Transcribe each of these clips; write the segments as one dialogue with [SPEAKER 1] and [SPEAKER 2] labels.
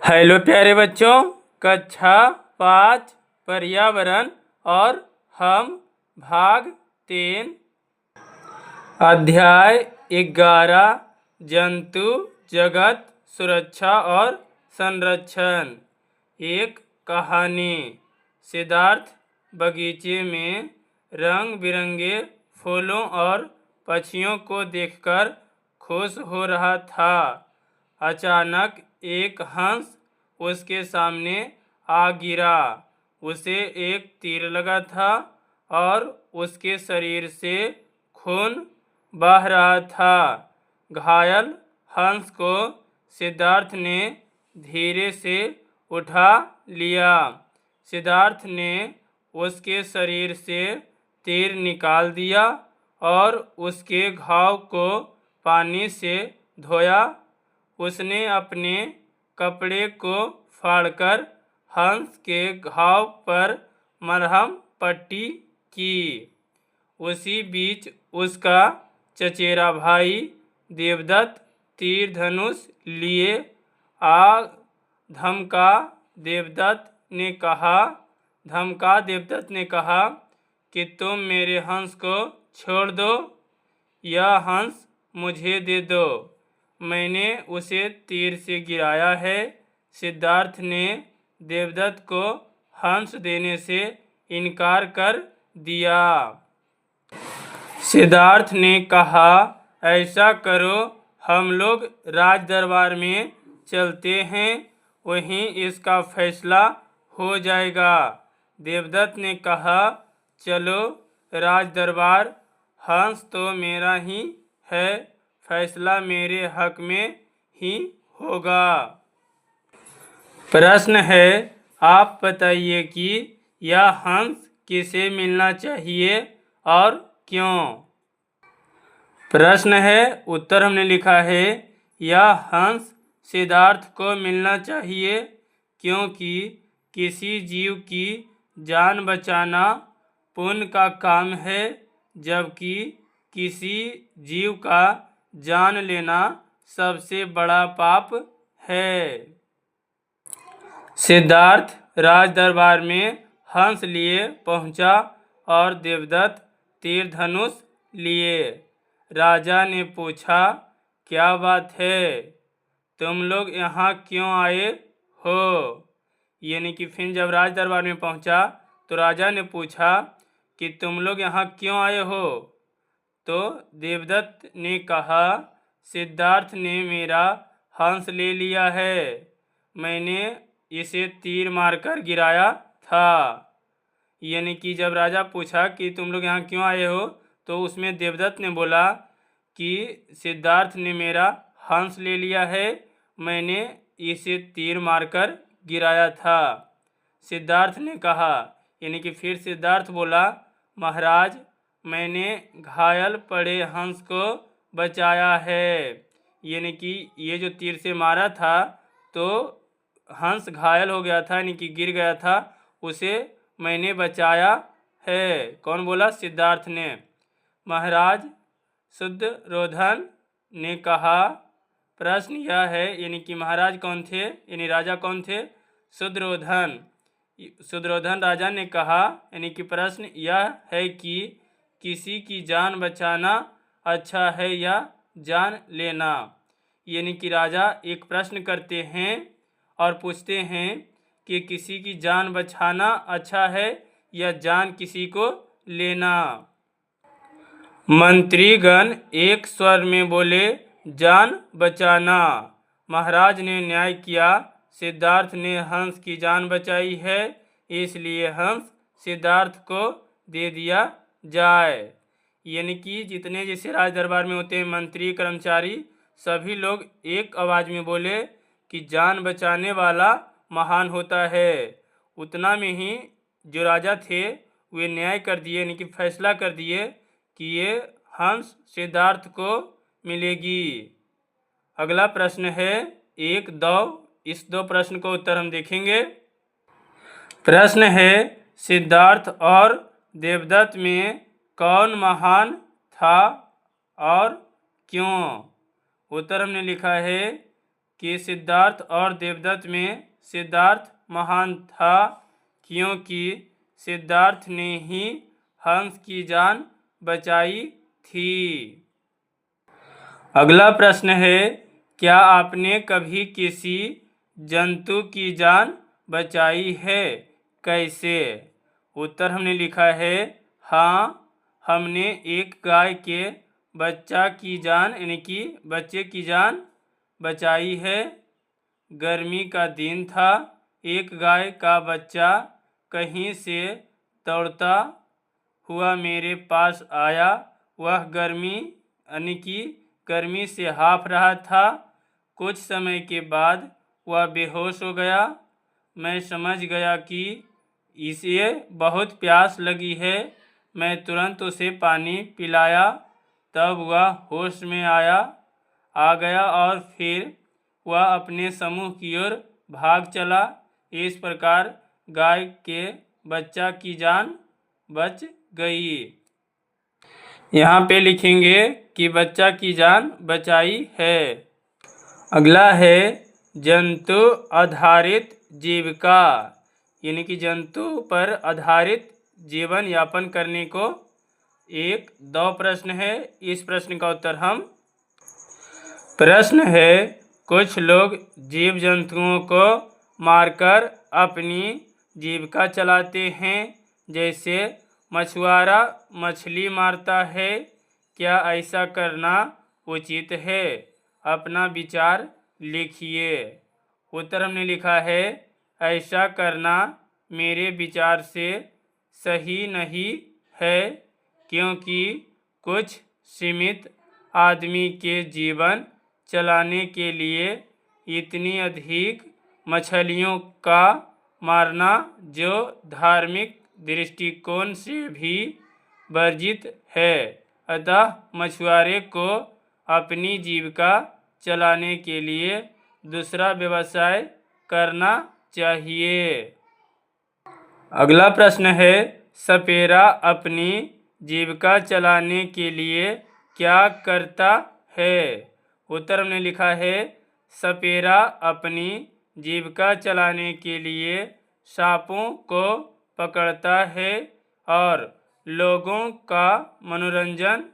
[SPEAKER 1] Hello प्यारे बच्चों, कक्षा 5 पर्यावरण और हम भाग 3 अध्याय 11 जंतु जगत सुरक्षा और संरक्षण। एक कहानी। सिद्धार्थ बगीचे में रंग बिरंगे फूलों और पक्षियों को देखकर खुश हो रहा था। अचानक एक हंस उसके सामने आ गिरा। उसे एक तीर लगा था और उसके शरीर से खून बह रहा था। घायल हंस को सिद्धार्थ ने धीरे से उठा लिया। सिद्धार्थ ने उसके शरीर से तीर निकाल दिया और उसके घाव को पानी से धोया। उसने अपने कपड़े को फाड़कर हंस के घाव पर मरहम पट्टी की। उसी बीच उसका चचेरा भाई देवदत्त तीर धनुष लिए आ धमका। देवदत्त ने कहा कि तुम मेरे हंस को छोड़ दो, यह हंस मुझे दे दो, मैंने उसे तीर से गिराया है। सिद्धार्थ ने देवदत्त को हंस देने से इनकार कर दिया। सिद्धार्थ ने कहा, ऐसा करो, हम लोग राज दरबार में चलते हैं, वहीं इसका फैसला हो जाएगा। देवदत्त ने कहा, चलो राज दरबार, हंस तो मेरा ही है, फैसला मेरे हक में ही होगा। प्रश्न है, आप बताइए कि यह हंस किसे मिलना चाहिए और क्यों। प्रश्न है, उत्तर हमने लिखा है, यह हंस सिद्धार्थ को मिलना चाहिए क्योंकि किसी जीव की जान बचाना पुण्य का काम है, जबकि किसी जीव का जान लेना सबसे बड़ा पाप है। सिद्धार्थ राज दरबार में हंस लिए पहुंचा और देवदत्त तीर धनुष लिए। राजा ने पूछा, क्या बात है, तुम लोग यहाँ क्यों आए हो। यानी कि फिर जब राज दरबार में पहुंचा तो राजा ने पूछा कि तुम लोग यहाँ क्यों आए हो। तो देवदत्त ने कहा, सिद्धार्थ ने मेरा हंस ले लिया है, मैंने इसे तीर मारकर गिराया था। यानी कि जब राजा पूछा कि तुम लोग यहाँ क्यों आए हो, तो उसमें देवदत्त ने बोला कि सिद्धार्थ ने मेरा हंस ले लिया है, मैंने इसे तीर मारकर गिराया था। सिद्धार्थ ने कहा, यानी कि फिर सिद्धार्थ बोला, महाराज, मैंने घायल पड़े हंस को बचाया है। यानी कि ये जो तीर से मारा था तो हंस घायल हो गया था, यानी कि गिर गया था, उसे मैंने बचाया है। कौन बोला? सिद्धार्थ ने। महाराज शुद्धरोधन ने कहा, प्रश्न यह है, यानी कि महाराज कौन थे, यानी राजा कौन थे? शुद्धरोधन राजा ने कहा, यानी कि प्रश्न यह है कि किसी की जान बचाना अच्छा है या जान लेना। यानी कि राजा एक प्रश्न करते हैं और पूछते हैं कि किसी की जान बचाना अच्छा है या जान किसी को लेना। मंत्रीगण एक स्वर में बोले, जान बचाना। महाराज ने न्याय किया, सिद्धार्थ ने हंस की जान बचाई है, इसलिए हंस सिद्धार्थ को दे दिया जाए। यानी कि जितने जैसे राज दरबार में होते हैं मंत्री कर्मचारी, सभी लोग एक आवाज़ में बोले कि जान बचाने वाला महान होता है। उतना में ही जो राजा थे वे न्याय कर दिए, यानी कि फैसला कर दिए कि ये हंस सिद्धार्थ को मिलेगी। अगला प्रश्न है 1-2। इस 2 प्रश्न को उत्तर हम देखेंगे। प्रश्न है, सिद्धार्थ और देवदत्त में कौन महान था और क्यों। उत्तर हमने लिखा है कि सिद्धार्थ और देवदत्त में सिद्धार्थ महान था, क्योंकि सिद्धार्थ ने ही हंस की जान बचाई थी। अगला प्रश्न है, क्या आपने कभी किसी जंतु की जान बचाई है, कैसे? उत्तर हमने लिखा है, हाँ, हमने एक गाय के बच्चे की जान बचाई है। गर्मी का दिन था, एक गाय का बच्चा कहीं से दौड़ता हुआ मेरे पास आया। वह गर्मी से हाँफ रहा था। कुछ समय के बाद वह बेहोश हो गया। मैं समझ गया कि इसे बहुत प्यास लगी है। मैं तुरंत उसे पानी पिलाया, तब वह होश में आ गया और फिर वह अपने समूह की ओर भाग चला। इस प्रकार गाय के बच्चा की जान बच गई। यहाँ पे लिखेंगे कि बच्चा की जान बचाई है। अगला है जंतु आधारित जीविका, यानी कि जंतु पर आधारित जीवन यापन करने को 1-2 प्रश्न है। इस प्रश्न का उत्तर हम प्रश्न है, कुछ लोग जीव जंतुओं को मारकर अपनी जीविका चलाते हैं, जैसे मछुआरा मछली मारता है। क्या ऐसा करना उचित है? अपना विचार लिखिए। उत्तर हमने लिखा है, ऐसा करना मेरे विचार से सही नहीं है, क्योंकि कुछ सीमित आदमी के जीवन चलाने के लिए इतनी अधिक मछलियों का मारना, जो धार्मिक दृष्टिकोण से भी वर्जित है। अतः मछुआरे को अपनी जीविका चलाने के लिए दूसरा व्यवसाय करना चाहिए। अगला प्रश्न है, सपेरा अपनी जीविका चलाने के लिए क्या करता है? उत्तर हमने लिखा है, सपेरा अपनी जीविका चलाने के लिए सांपों को पकड़ता है और लोगों का मनोरंजन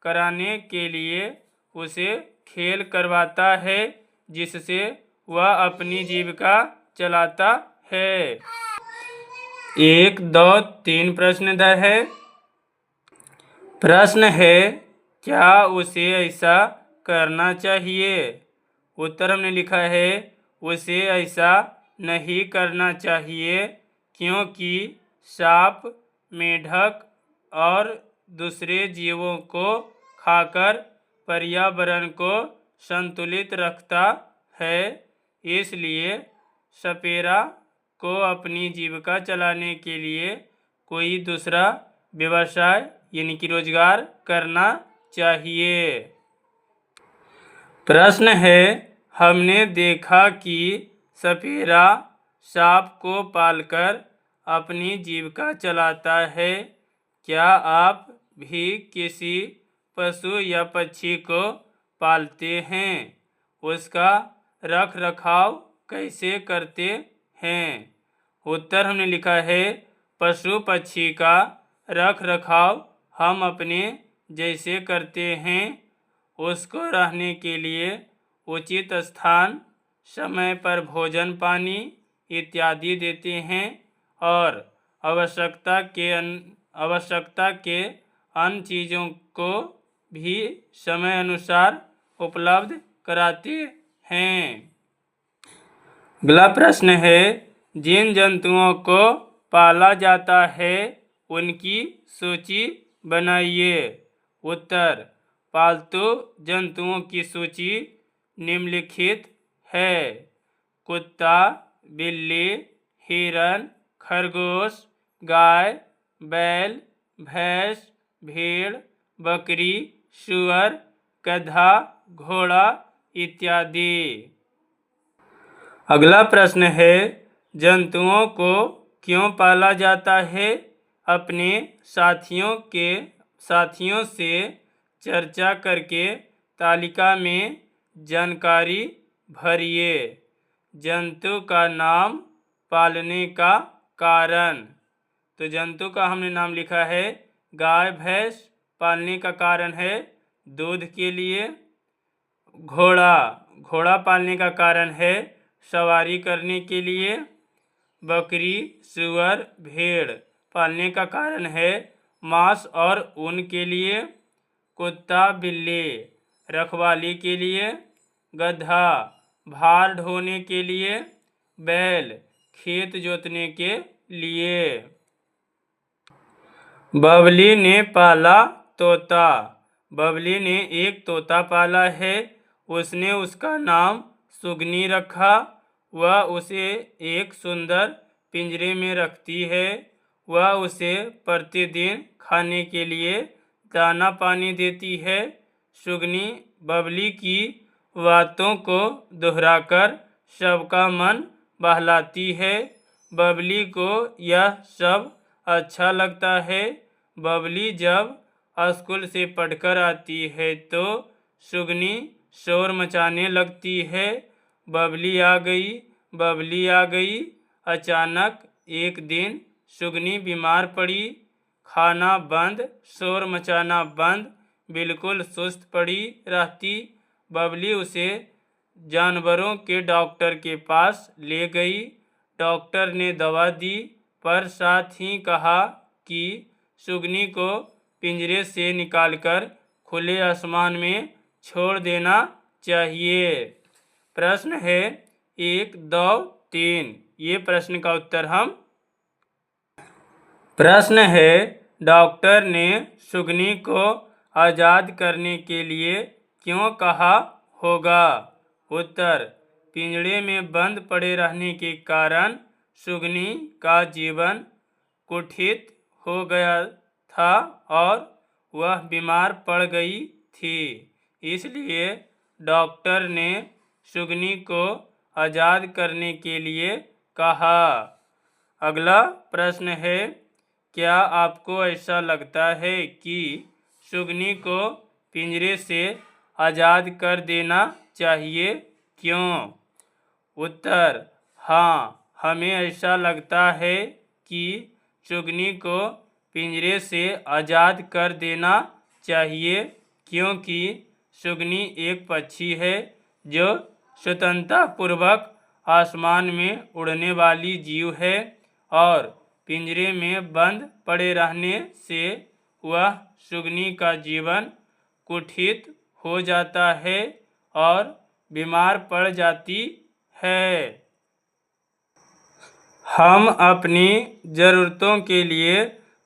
[SPEAKER 1] कराने के लिए उसे खेल करवाता है, जिससे वह अपनी जीविका चलाता है। 1, 2, 3 प्रश्न है। प्रश्न है, क्या उसे ऐसा करना चाहिए? उत्तर हमने लिखा है, उसे ऐसा नहीं करना चाहिए, क्योंकि सांप मेढक और दूसरे जीवों को खाकर पर्यावरण को संतुलित रखता है। इसलिए सपेरा को अपनी जीविका चलाने के लिए कोई दूसरा व्यवसाय यानी कि रोजगार करना चाहिए। प्रश्न है, हमने देखा कि सपेरा सांप को पालकर अपनी जीविका चलाता है। क्या आप भी किसी पशु या पक्षी को पालते हैं? उसका रख रखाव कैसे करते हैं? उत्तर हमने लिखा है, पशु पक्षी का रख रखाव हम अपने जैसे करते हैं। उसको रहने के लिए उचित स्थान, समय पर भोजन पानी इत्यादि देते हैं और आवश्यकता के अन्य चीज़ों को भी समय अनुसार उपलब्ध कराते हैं। अगला प्रश्न है, जिन जंतुओं को पाला जाता है उनकी सूची बनाइए। उत्तर, पालतू जंतुओं की सूची निम्नलिखित है। कुत्ता, बिल्ली, हिरन, खरगोश, गाय, बैल, भैंस, भेड़, बकरी, सूअर, गधा, घोड़ा इत्यादि। अगला प्रश्न है, जंतुओं को क्यों पाला जाता है? अपने साथियों से चर्चा करके तालिका में जानकारी भरिए। जंतु का नाम पालने का कारण। तो जंतु का हमने नाम लिखा है गाय भैंस, पालने का कारण है दूध के लिए। घोड़ा, घोड़ा पालने का कारण है सवारी करने के लिए। बकरी, सूअर, भेड़ पालने का कारण है मांस और ऊन के लिए। कुत्ता, बिल्ली रखवाली के लिए। गधा, भार ढोने के लिए। बैल, खेत जोतने के लिए। बबली ने पाला तोता। बबली ने एक तोता पाला है। उसने उसका नाम सुगनी रखा। वह उसे एक सुंदर पिंजरे में रखती है। वह उसे प्रतिदिन खाने के लिए दाना पानी देती है। सुगनी बबली की बातों को दोहराकर सबका मन बहलाती है। बबली को यह सब अच्छा लगता है। बबली जब स्कूल से पढ़कर आती है तो सुगनी शोर मचाने लगती है। बबली आ गई, बबली आ गई। अचानक एक दिन सुगनी बीमार पड़ी। खाना बंद, शोर मचाना बंद, बिल्कुल सुस्त पड़ी रहती। बबली उसे जानवरों के डॉक्टर के पास ले गई। डॉक्टर ने दवा दी पर साथ ही कहा कि सुगनी को पिंजरे से निकालकर खुले आसमान में छोड़ देना चाहिए। प्रश्न है 1, 2, 3। ये प्रश्न का उत्तर हम। प्रश्न है डॉक्टर ने सुगनी को आज़ाद करने के लिए क्यों कहा होगा? उत्तर, पिंजरे में बंद पड़े रहने के कारण सुगनी का जीवन कुंठित हो गया था और वह बीमार पड़ गई थी। इसलिए डॉक्टर ने सुगनी को आज़ाद करने के लिए कहा। अगला प्रश्न है, क्या आपको ऐसा लगता है कि सुगनी को पिंजरे से आज़ाद कर देना चाहिए? क्यों? उत्तर, हाँ, हमें ऐसा लगता है कि सुगनी को पिंजरे से आज़ाद कर देना चाहिए क्योंकि सुगनी एक पक्षी है जो स्वतंत्रतापूर्वक आसमान में उड़ने वाली जीव है और पिंजरे में बंद पड़े रहने से वह सुगनी का जीवन कुंठित हो जाता है और बीमार पड़ जाती है। हम अपनी ज़रूरतों के लिए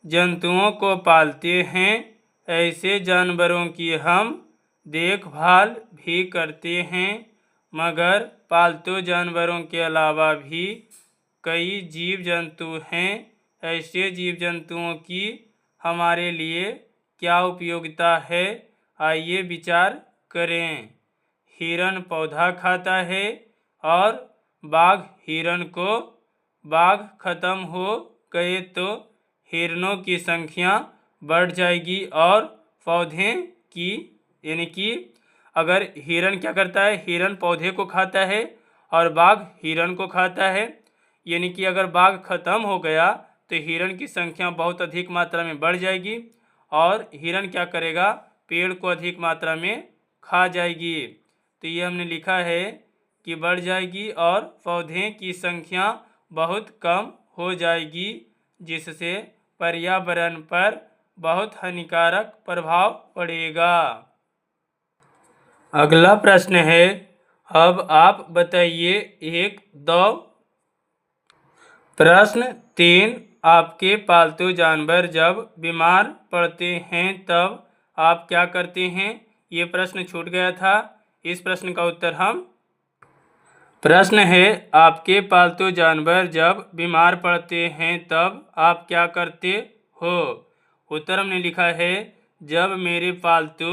[SPEAKER 1] जंतुओं को पालते हैं। ऐसे जानवरों की हम देखभाल भी करते हैं। मगर पालतू जानवरों के अलावा भी कई जीव जंतु हैं। ऐसे जीव जंतुओं की हमारे लिए क्या उपयोगिता है, आइए विचार करें। हिरण पौधा खाता है और बाघ हिरण को, बाघ खत्म हो गए तो हिरणों की संख्या बढ़ जाएगी और पौधे की, यानी कि अगर हिरण क्या करता है, हिरण पौधे को खाता है और बाघ हिरण को खाता है, यानी कि अगर बाघ खत्म हो गया तो हिरण की संख्या बहुत अधिक मात्रा में बढ़ जाएगी और हिरण क्या करेगा, पेड़ को अधिक मात्रा में खा जाएगी। तो ये हमने लिखा है कि बढ़ जाएगी और पौधे की संख्या बहुत कम हो जाएगी जिससे पर्यावरण पर बहुत हानिकारक प्रभाव पड़ेगा। अगला प्रश्न है, अब आप बताइए 1, 2। प्रश्न 3, आपके पालतू जानवर जब बीमार पड़ते हैं तब आप क्या करते हैं? ये प्रश्न छूट गया था, इस प्रश्न का उत्तर हम। प्रश्न है, आपके पालतू जानवर जब बीमार पड़ते हैं तब आप क्या करते हो? उत्तर हमने लिखा है, जब मेरे पालतू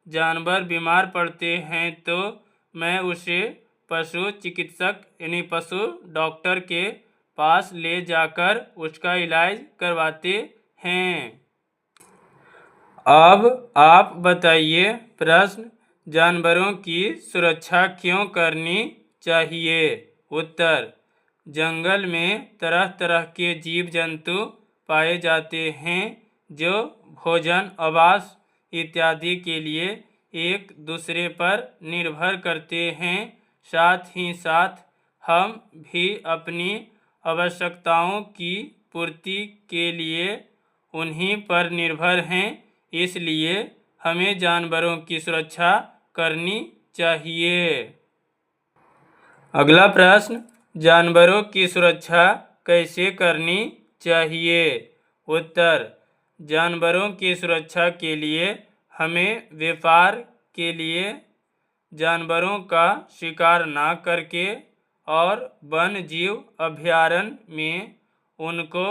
[SPEAKER 1] जानवर बीमार पड़ते हैं तो मैं उसे पशु चिकित्सक यानी पशु डॉक्टर के पास ले जाकर उसका इलाज करवाते हैं। अब आप बताइए प्रश्न जानवरों की सुरक्षा क्यों करनी चाहिए? उत्तर, जंगल में तरह तरह के जीव जंतु पाए जाते हैं जो भोजन, आवास इत्यादि के लिए एक दूसरे पर निर्भर करते हैं। साथ ही साथ हम भी अपनी आवश्यकताओं की पूर्ति के लिए उन्हीं पर निर्भर हैं, इसलिए हमें जानवरों की सुरक्षा करनी चाहिए। अगला प्रश्न, जानवरों की सुरक्षा कैसे करनी चाहिए? उत्तर, जानवरों की सुरक्षा के लिए हमें व्यापार के लिए जानवरों का शिकार ना करके और वन्य जीव अभयारण्य में उनको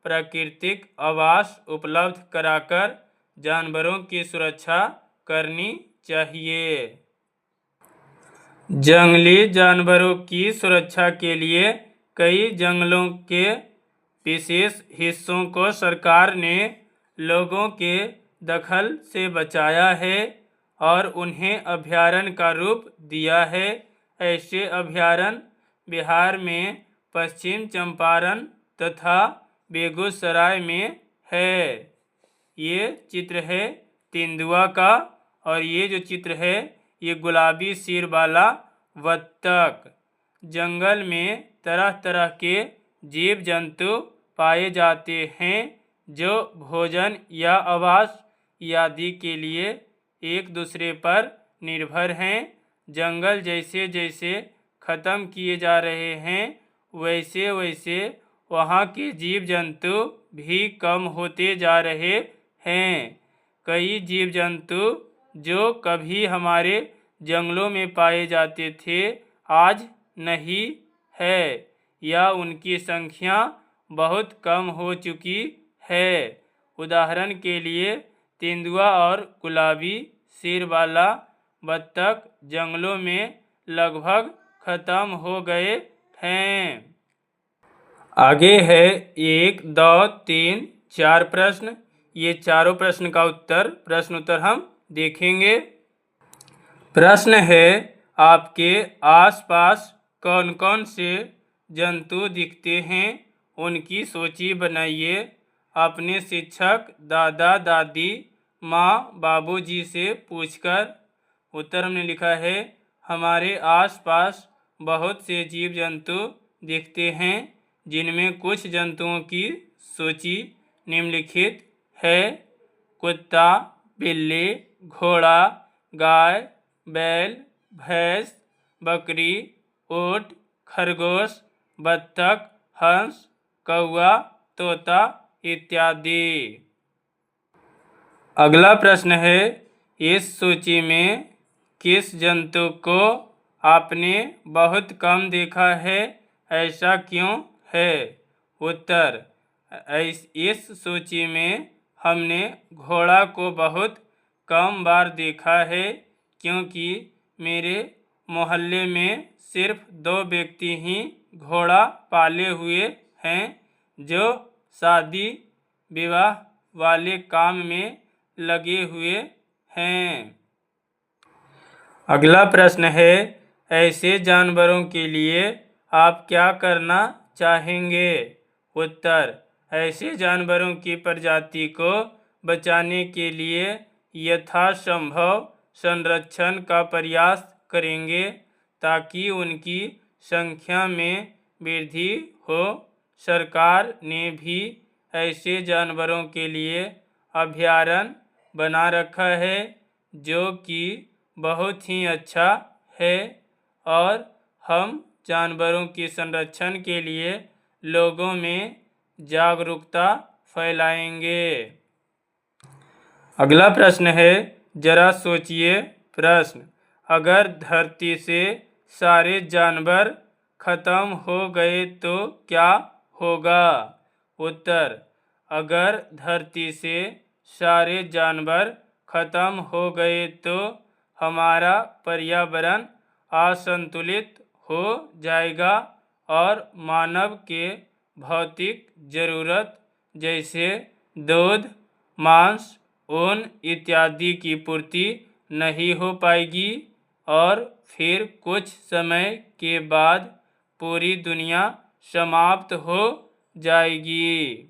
[SPEAKER 1] प्राकृतिक आवास उपलब्ध कराकर जानवरों की सुरक्षा करनी चाहिए। जंगली जानवरों की सुरक्षा के लिए कई जंगलों के विशेष हिस्सों को सरकार ने लोगों के दखल से बचाया है और उन्हें अभयारण्य का रूप दिया है। ऐसे अभयारण्य बिहार में पश्चिम चंपारण तथा बेगूसराय में है। ये चित्र है तेंदुआ का और ये जो चित्र है ये गुलाबी सिर वाला बत्तख। जंगल में तरह तरह के जीव जंतु पाए जाते हैं जो भोजन या आवास आदि के लिए एक दूसरे पर निर्भर हैं। जंगल जैसे जैसे ख़त्म किए जा रहे हैं वैसे वैसे वहाँ के जीव जंतु भी कम होते जा रहे हैं। कई जीव जंतु जो कभी हमारे जंगलों में पाए जाते थे आज नहीं है या उनकी संख्या बहुत कम हो चुकी है। उदाहरण के लिए तेंदुआ और गुलाबी सिर वाला बत्तख जंगलों में लगभग खत्म हो गए हैं। आगे है 1, 2, 3, 4 प्रश्न। ये चारों प्रश्न का प्रश्न उत्तर हम देखेंगे। प्रश्न है, आपके आसपास कौन कौन से जंतु दिखते हैं? उनकी सूची बनाइए। अपने शिक्षक, दादा दादी, माँ बाबूजी से पूछकर। उत्तर हमने लिखा है, हमारे आसपास बहुत से जीव जंतु दिखते हैं जिनमें कुछ जंतुओं की सूची निम्नलिखित है। कुत्ता, बिल्ली, घोड़ा, गाय, बैल, भैंस, बकरी, ऊँट, खरगोश, बत्तख, हंस, कौवा, तोता इत्यादि। अगला प्रश्न है, इस सूची में किस जंतु को आपने बहुत कम देखा है, ऐसा क्यों है? उत्तर, इस सूची में हमने घोड़ा को बहुत कम बार देखा है क्योंकि मेरे मोहल्ले में सिर्फ 2 व्यक्ति ही घोड़ा पाले हुए हैं जो शादी विवाह वाले काम में लगे हुए हैं। अगला प्रश्न है, ऐसे जानवरों के लिए आप क्या करना चाहेंगे? उत्तर, ऐसे जानवरों की प्रजाति को बचाने के लिए यथासंभव संरक्षण का प्रयास करेंगे ताकि उनकी संख्या में वृद्धि हो। सरकार ने भी ऐसे जानवरों के लिए अभयारण्य बना रखा है जो कि बहुत ही अच्छा है और हम जानवरों के संरक्षण के लिए लोगों में जागरूकता फैलाएंगे। अगला प्रश्न है, जरा सोचिए। प्रश्न, अगर धरती से सारे जानवर खत्म हो गए तो क्या होगा? उत्तर, अगर धरती से सारे जानवर खत्म हो गए तो हमारा पर्यावरण असंतुलित हो जाएगा और मानव के भौतिक जरूरत जैसे दूध, मांस, ऊन इत्यादि की पूर्ति नहीं हो पाएगी और फिर कुछ समय के बाद पूरी दुनिया समाप्त हो जाएगी।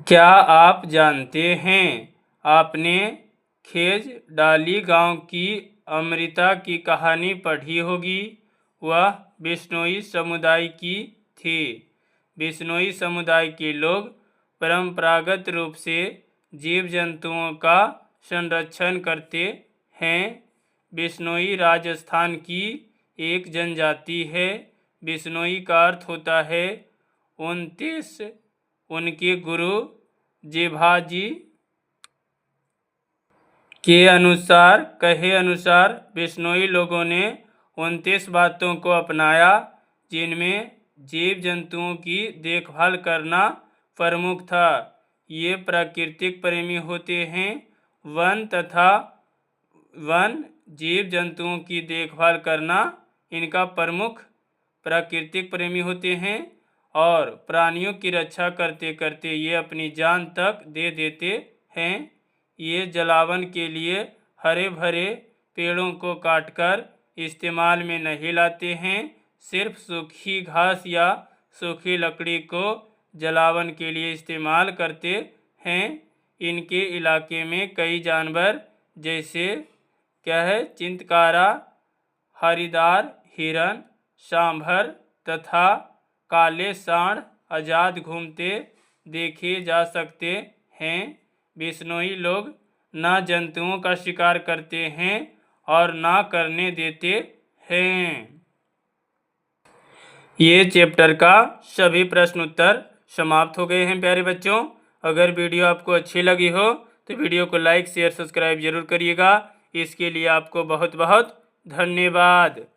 [SPEAKER 1] क्या आप जानते हैं, आपने खेजडाली गांव की अमृता की कहानी पढ़ी होगी। वह बिश्नोई समुदाय की थी। बिश्नोई समुदाय के लोग परंपरागत रूप से जीव जंतुओं का संरक्षण करते हैं। बिश्नोई राजस्थान की एक जनजाति है। बिश्नोई का अर्थ होता है 29। उनके गुरु जेभाजी के कहे अनुसार बिश्नोई लोगों ने 29 बातों को अपनाया, जिनमें जीव जंतुओं की देखभाल करना प्रमुख था। ये प्राकृतिक प्रेमी होते हैं। वन जीव जंतुओं की देखभाल करना इनका प्रमुख प्राकृतिक प्रेमी होते हैं और प्राणियों की रक्षा करते करते ये अपनी जान तक दे देते हैं। ये जलावन के लिए हरे भरे पेड़ों को काटकर इस्तेमाल में नहीं लाते हैं, सिर्फ सूखी घास या सूखी लकड़ी को जलावन के लिए इस्तेमाल करते हैं। इनके इलाके में कई जानवर जैसे चिंतकारा, हरिदार, हिरन, सांभर तथा काले सांड आज़ाद घूमते देखे जा सकते हैं। बिश्नोई लोग न जंतुओं का शिकार करते हैं और न करने देते हैं। ये चैप्टर का सभी प्रश्न उत्तर समाप्त हो गए हैं प्यारे बच्चों। अगर वीडियो आपको अच्छी लगी हो तो वीडियो को लाइक शेयर सब्सक्राइब जरूर करिएगा। इसके लिए आपको बहुत बहुत धन्यवाद।